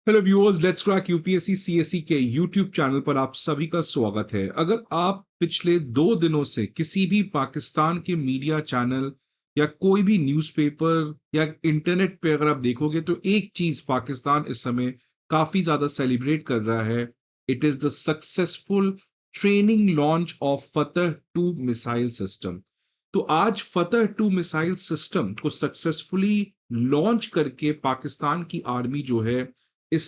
Hello viewers, let's crack UPSC CSE के YouTube channel पर आप सभी का स्वागत है। अगर आप पिछले 2 दिनों से किसी भी पाकिस्तान के मीडिया चैनल या कोई भी न्यूज़पेपर या इंटरनेट पे अगर आप देखोगे तो एक चीज पाकिस्तान इस समय काफी ज्यादा सेलिब्रेट कर रहा है। It is the successful training launch of फतह 2 मिसाइल सिस्टम। तो आज फतह 2 मिसाइल सिस्टम को सक्सेसफुली लॉन्च करके पाकिस्तान की आर्मी जो है इस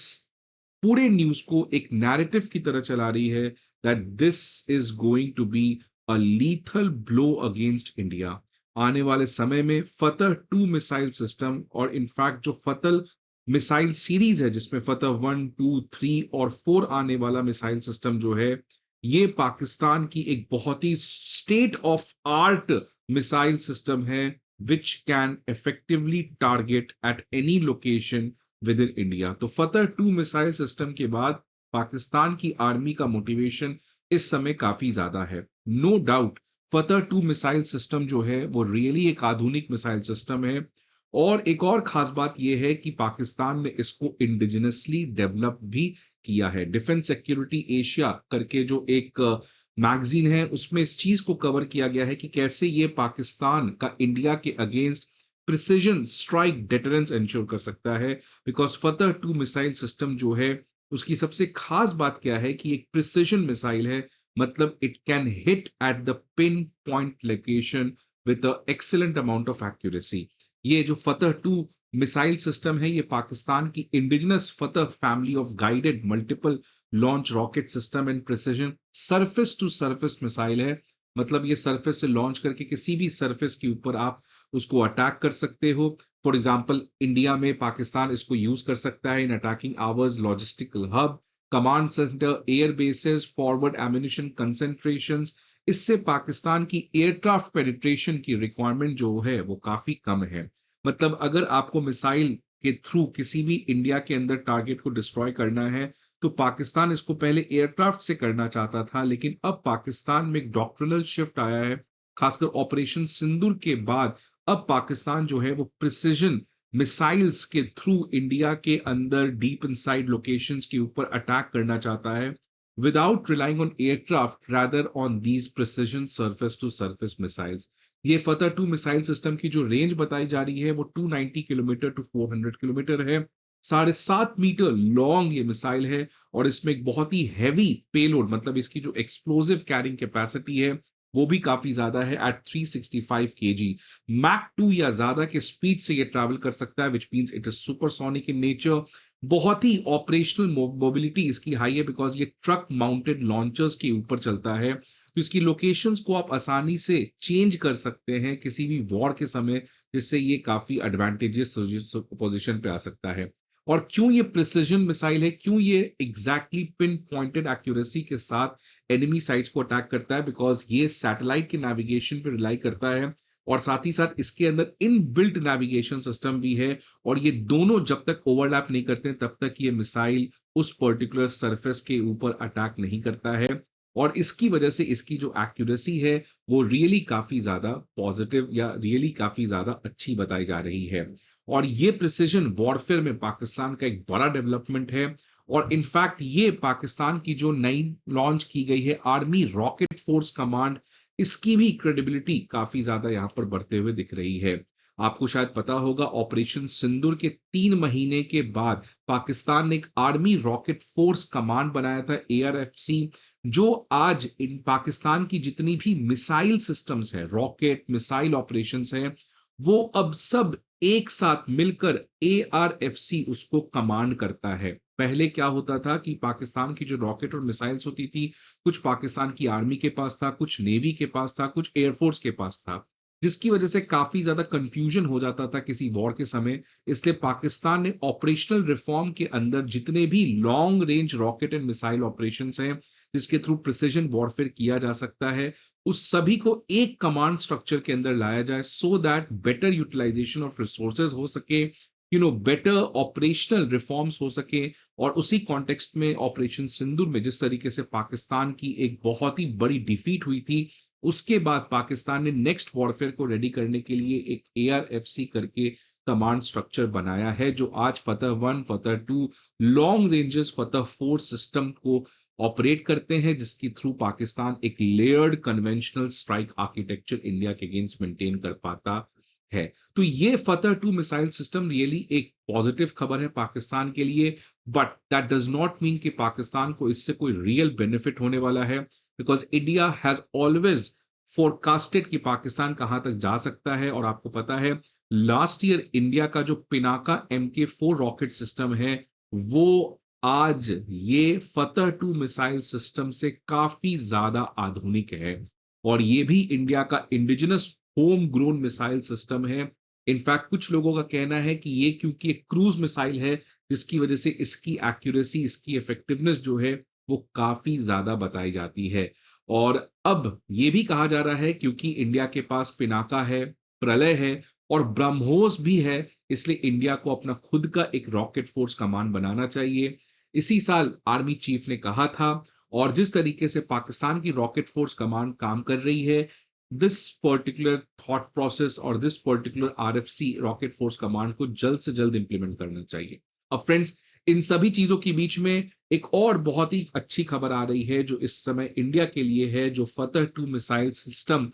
पूरे न्यूज को एक नैरेटिव की तरह चला रही है that this is going to be a lethal blow against India. आने वाले समय में फतह 2 मिसाइल सिस्टम और इनफैक्ट जो फतह मिसाइल सीरीज है जिसमें फतह 1, 2, 3 और 4 आने वाला मिसाइल सिस्टम जो है ये पाकिस्तान की एक बहुत ही state of art missile system है which can effectively target at any location within India. तो फतह 2 मिसाइल सिस्टम के बाद पाकिस्तान की आर्मी का मोटिवेशन इस समय काफी ज्यादा है। नो डाउट फतह 2 मिसाइल सिस्टम जो है वो रियली एक आधुनिक मिसाइल सिस्टम है। और एक और खास बात यह है कि पाकिस्तान ने इसको इंडिजिनसली डेवलप भी किया है। डिफेंस सिक्योरिटी एशिया करके जो एक मैगजीन है उसमें इस चीज को कवर किया गया है कि कैसे ये पाकिस्तान का इंडिया के against precision strike deterrence ensure कर सकता है। बिकॉज फतह 2 मिसाइल सिस्टम जो है उसकी सबसे खास बात क्या है कि एक प्रिसीजन मिसाइल है। मतलब it can hit at the pin point location with excellent amount of accuracy. ये जो फतह 2 मिसाइल सिस्टम है ये पाकिस्तान की indigenous Fatah family of guided multiple launch rocket system and precision surface to surface missile है। मतलब ये सरफेस से लॉन्च करके किसी भी सरफेस के ऊपर आप उसको अटैक कर सकते हो। फॉर एग्जाम्पल इंडिया में पाकिस्तान इसको यूज कर सकता है in attacking hours logistical hub, command centre, air bases, forward ammunition concentration. इससे पाकिस्तान की एयरक्राफ्ट पेनिट्रेशन की रिक्वायरमेंट जो है वो काफी कम है। मतलब अगर आपको मिसाइल के थ्रू किसी भी इंडिया के अंदर टारगेट को डिस्ट्रॉय करना है तो पाकिस्तान इसको पहले एयरक्राफ्ट से करना चाहता था, लेकिन अब पाकिस्तान में एक डॉक्ट्रिनल शिफ्ट आया है। खासकर ऑपरेशन सिंदूर के बाद अब पाकिस्तान जो है वो प्रिसिजन मिसाइल्स के थ्रू इंडिया के अंदर डीप इनसाइड लोकेशंस के ऊपर अटैक करना चाहता है without relying on aircraft rather on these precision surface to surface missiles. ये फतह 2 मिसाइल सिस्टम की जो रेंज बताई जा रही है वो 290 किलोमीटर टू 400 किलोमीटर है। 7.5 मीटर लॉन्ग ये मिसाइल है और इसमें एक बहुत ही हैवी पेलोड मतलब इसकी जो एक्सप्लोसिव कैरिंग कैपेसिटी है वो भी काफी ज्यादा है एट 365 केजी। मैक 2 या ज्यादा के स्पीड से ये ट्रैवल कर सकता है which means it is supersonic in nature. बहुत ही ऑपरेशनल मोबिलिटी इसकी हाई है बिकॉज ये ट्रक माउंटेड लॉन्चर्स के ऊपर चलता है। तो इसकी लोकेशंस को आप आसानी से चेंज कर सकते हैं किसी भी वॉर के समय, जिससे ये काफी एडवांटेजेस पोजीशन पे आ सकता है। और क्यों ये प्रिसिजन मिसाइल है, क्यों ये एग्जैक्टली पिन पॉइंटेड एक्यूरेसी के साथ एनिमी साइट्स को अटैक करता है, बिकॉज ये सैटेलाइट के नेविगेशन पे रिलाई करता है और साथ ही साथ इसके अंदर इन बिल्ट नेविगेशन सिस्टम भी है। और ये दोनों जब तक ओवरलैप नहीं करते तब तक ये मिसाइल उस पर्टिकुलर सरफेस के ऊपर अटैक नहीं करता है। और इसकी वजह से इसकी जो एक्यूरेसी है वो रियली काफी ज्यादा पॉजिटिव या रियली काफी ज्यादा अच्छी बताई जा रही है। और ये प्रिसिजन वॉरफेयर में पाकिस्तान का एक बड़ा डेवलपमेंट है। और इनफैक्ट ये पाकिस्तान की जो नई लॉन्च की गई है आर्मी रॉकेट फोर्स कमांड, इसकी भी क्रेडिबिलिटी काफी ज्यादा यहां पर बढ़ते हुए दिख रही है। आपको शायद पता होगा ऑपरेशन सिंदूर के 3 महीने के बाद पाकिस्तान ने एक आर्मी रॉकेट फोर्स कमांड बनाया था ARFC, जो आज इन पाकिस्तान की जितनी भी मिसाइल सिस्टम्स है, रॉकेट मिसाइल ऑपरेशंस है, वो अब सब एक साथ मिलकर ARFC उसको कमांड करता है। पहले क्या होता था कि पाकिस्तान की जो रॉकेट और मिसाइल्स होती थी कुछ पाकिस्तान की आर्मी के पास था, कुछ नेवी के पास था, कुछ एयरफोर्स के पास था, जिसकी वजह से काफी ज्यादा कंफ्यूजन हो जाता था किसी वॉर के समय। इसलिए पाकिस्तान ने ऑपरेशनल रिफॉर्म के अंदर जितने भी long range rocket and missile operations हैं जिसके थ्रू प्रिसिजन वॉरफेयर किया जा सकता है, उस सभी को एक कमांड स्ट्रक्चर के अंदर लाया जाए so that better utilization of resources हो सके, बेटर ऑपरेशनल रिफॉर्म्स हो सके। और उसी कॉन्टेक्स्ट में ऑपरेशन सिंदूर में जिस तरीके से पाकिस्तान की एक बहुत ही बड़ी डिफीट हुई थी उसके बाद पाकिस्तान ने नेक्स्ट वॉरफेयर को रेडी करने के लिए एक ARFC करके कमांड स्ट्रक्चर बनाया है, जो आज फतह 1, फतह 2, लॉन्ग रेंजेस फतह 4 सिस्टम को ऑपरेट करते हैं, जिसके थ्रू पाकिस्तान एक layered conventional strike architecture India के अगेंस्ट मेंटेन कर पाता है। तो ये फतह 2 मिसाइल सिस्टम रियली एक पॉजिटिव खबर है पाकिस्तान के लिए, but that does not mean कि पाकिस्तान को इससे कोई रियल बेनिफिट होने वाला है, because India has always forecasted कि पाकिस्तान कहां तक जा सकता है। और आपको पता है लास्ट ईयर इंडिया का जो पिनाका MK4 रॉकेट सिस्टम है, वो आज ये फतह 2 मिसाइल सिस्टम से काफी ज्यादा आधुनिक है, और ये भी इंडिया का indigenous home grown missile system है। इनफैक्ट कुछ लोगों का कहना है कि ये क्योंकि एक क्रूज मिसाइल है, जिसकी वजह से इसकी एक्यूरेसी, इसकी इफेक्टिवनेस जो है वो काफी ज्यादा बताई जाती है। और अब ये भी कहा जा रहा है क्योंकि इंडिया के पास पिनाका है, प्रलय है और ब्रह्मोस भी है, इसलिए इंडिया को अपना खुद का एक रॉकेट फोर्स कमांड बनाना चाहिए। इसी साल आर्मी चीफ ने कहा था, और जिस तरीके से पाकिस्तान की रॉकेट फोर्स कमांड काम कर रही है, दिस पर्टिकुलर थॉट प्रोसेस और this particular RFC rocket force command को जल्द से जल्द इंप्लीमेंट करना चाहिए। अब फ्रेंड्स, इन सभी चीजों के बीच में एक और बहुत ही अच्छी खबर आ रही है जो इस समय इंडिया के लिए है, जो फतह 2 मिसाइल सिस्टम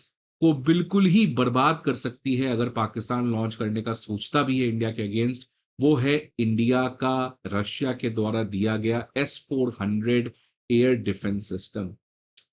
को बिल्कुल ही बर्बाद कर सकती है अगर पाकिस्तान लॉन्च करने का सोचता भी है इंडिया के अगेंस्ट। वो है इंडिया का रशिया के द्वारा दिया गया S-400 air defence system.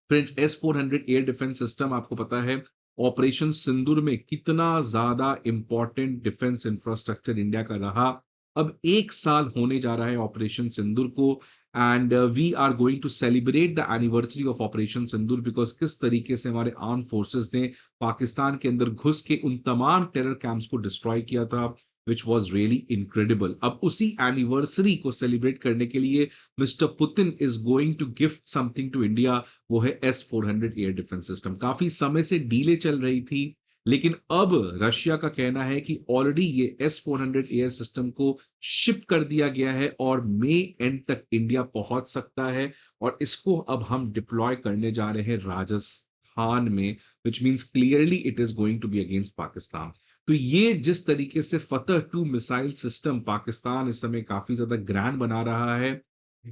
Friends, S-400 air defence system आपको पता है ऑपरेशन सिंदूर में कितना ज्यादा इंपॉर्टेंट डिफेंस इंफ्रास्ट्रक्चर इंडिया का रहा। अब 1 साल होने जा रहा है ऑपरेशन सिंदूर को, and we are going to celebrate the anniversary of operation Sindoor, because किस तरीके से हमारे आर्म फोर्सेस ने पाकिस्तान के अंदर घुस के उन तमाम टेरर कैंप्स को डिस्ट्रॉय किया था, विच वॉज रियली इनक्रेडिबल। अब उसी एनिवर्सरी को सेलिब्रेट करने के लिए mister Putin is going to gift something to India, वो है S-400 एयर डिफेंस सिस्टम। काफी समय से डीले चल रही थी, लेकिन अब रशिया का कहना है कि ऑलरेडी ये S-400 एयर सिस्टम को शिप कर दिया गया है और मई एंड तक इंडिया पहुंच सकता है, और इसको अब हम डिप्लॉय करने जा रहे हैं राजस्थान में, which means clearly it is going to be against Pakistan. तो ये जिस तरीके से फतह 2 मिसाइल सिस्टम पाकिस्तान इस समय काफी ज्यादा ग्रैंड बना रहा है,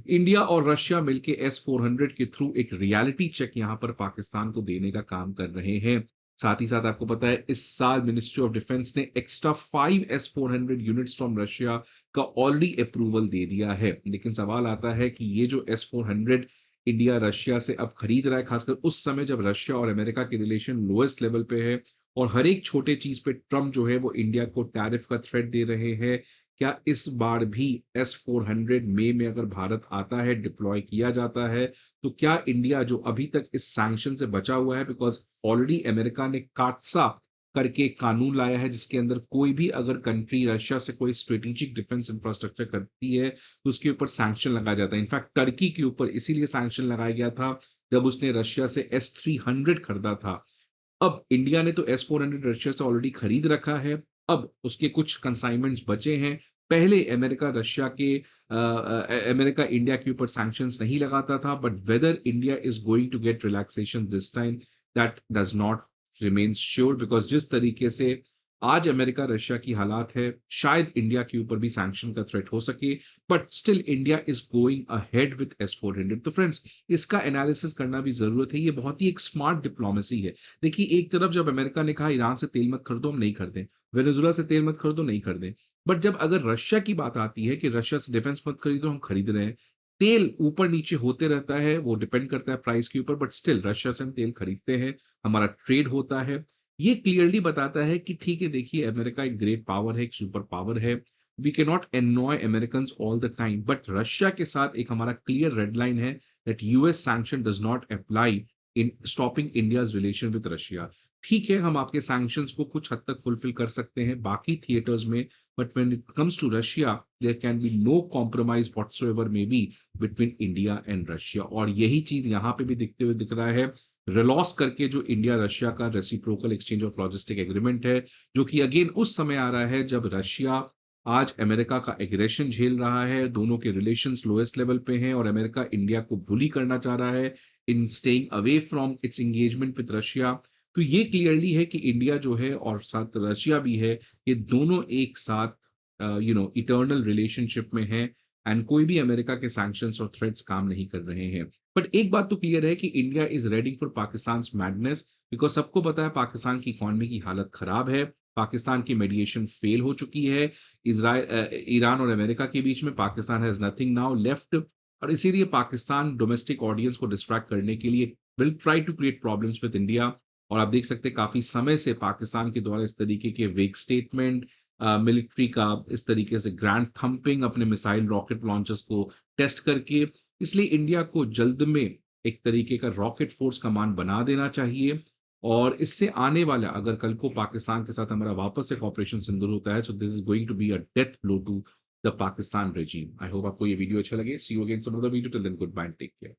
इंडिया और रशिया मिलकर S-400 के थ्रू एक रियलिटी चेक यहां पर पाकिस्तान को देने का काम कर रहे हैं। साथ ही साथ आपको पता है इस साल मिनिस्ट्री ऑफ डिफेंस ने extra 5 S-400 units from Russia का ऑलरेडी अप्रूवल दे दिया है। लेकिन सवाल आता है कि ये जो S-400 इंडिया रशिया से अब खरीद रहा है, खासकर उस समय जब रशिया और अमेरिका के रिलेशन लोएस्ट लेवल पे है, और हर एक छोटे चीज पे ट्रम्प जो है वो इंडिया को टैरिफ का थ्रेट दे रहे हैं, क्या इस बार भी S-400 मई में अगर भारत आता है, डिप्लॉय किया जाता है, तो क्या इंडिया जो अभी तक इस सैंक्शन से बचा हुआ है, बिकॉज ऑलरेडी अमेरिका ने काटसा करके एक कानून लाया है जिसके अंदर कोई भी अगर कंट्री रशिया से कोई स्ट्रेटेजिक डिफेंस इंफ्रास्ट्रक्चर करती है तो उसके ऊपर सैंक्शन लगाया जाता है। इनफैक्ट टर्की के ऊपर इसीलिए सैंक्शन लगाया गया था जब उसने रशिया से S-300 खरीदा था। अब इंडिया ने तो S-400 रशिया से ऑलरेडी खरीद रखा है, अब उसके कुछ कंसाइनमेंट्स बचे हैं। पहले अमेरिका रशिया के अमेरिका इंडिया के ऊपर सैंक्शंस नहीं लगाता था, but whether India is going to get relaxation this time, that does not remains sure, because जिस तरीके से आज अमेरिका रशिया की हालात है, शायद इंडिया के ऊपर भी सैंक्शन का थ्रेट हो सके, but still India is going ahead with S-400। तो फ्रेंड्स, इसका एनालिसिस करना भी जरूरत है, ये बहुत ही एक स्मार्ट डिप्लोमेसी है। देखिए, एक तरफ जब अमेरिका ने कहा ईरान से तेल मत खरीदो, हम नहीं खरीदें, वेनेजुएला से तेल मत खरीदो, नहीं खरीदें, बट जब अगर रशिया की बात आती है कि रशिया से डिफेंस मत खरीदो, हम खरीद रहे हैं। तेल ऊपर नीचे होते रहता है, वो डिपेंड करता है प्राइस के ऊपर, बट स्टिल रशिया से हम तेल खरीदते हैं, हमारा ट्रेड होता है। ये क्लियरली बताता है कि ठीक है, देखिए अमेरिका एक ग्रेट पावर है, एक सुपर पावर है, we cannot annoy Americans all the time, but Russia के साथ एक हमारा क्लियर रेड लाइन है that US sanction does not apply in stopping India's relation with Russia. ठीक है, हम आपके सैंक्शंस को कुछ हद तक फुलफिल कर सकते हैं बाकी थिएटर्स में, but when it comes to Russia there can be no compromise whatsoever may be between India and Russia. और यही चीज यहाँ पे भी दिखते हुए दिख रहा है रिलॉस करके, जो इंडिया रशिया का reciprocal exchange of logistic agreement है, जो कि अगेन उस समय आ रहा है जब रशिया आज अमेरिका का एग्रेशन झेल रहा है, दोनों के रिलेशंस लोएस्ट लेवल पे हैं और अमेरिका इंडिया को बुली करना चाह रहा है इन staying away from its engagement with Russia. तो ये क्लियरली है कि इंडिया जो है और साथ रशिया भी है, ये दोनों एक साथ इटर्नल रिलेशनशिप में हैं एंड कोई भी अमेरिका के सैंक्शंस और थ्रेट्स काम नहीं कर रहे हैं। बट एक बात तो क्लियर है कि India is ready for Pakistan's madness, because सबको पता है पाकिस्तान की इकोनॉमी की हालत खराब है, पाकिस्तान की मेडिएशन फेल हो चुकी है, ईरान और अमेरिका के बीच में Pakistan has nothing now left और इसीलिए पाकिस्तान डोमेस्टिक ऑडियंस को डिस्ट्रैक्ट करने के लिए will try to create problems with India. और आप देख सकते हैं काफ़ी समय से पाकिस्तान के द्वारा इस तरीके के वेग स्टेटमेंट, मिलिट्री का इस तरीके से ग्रैंड थंपिंग अपने मिसाइल रॉकेट लॉन्चर्स को टेस्ट करके, इसलिए इंडिया को जल्द में एक तरीके का रॉकेट फोर्स कमांड बना देना चाहिए। और इससे आने वाला अगर कल को पाकिस्तान के साथ हमारा वापस से ऑपरेशन सिंदूर होता है, so this is going to be a death blow to the Pakistan regime. I hope आपको ये वीडियो अच्छा लगे। See you again some other video, till then good bye, take care.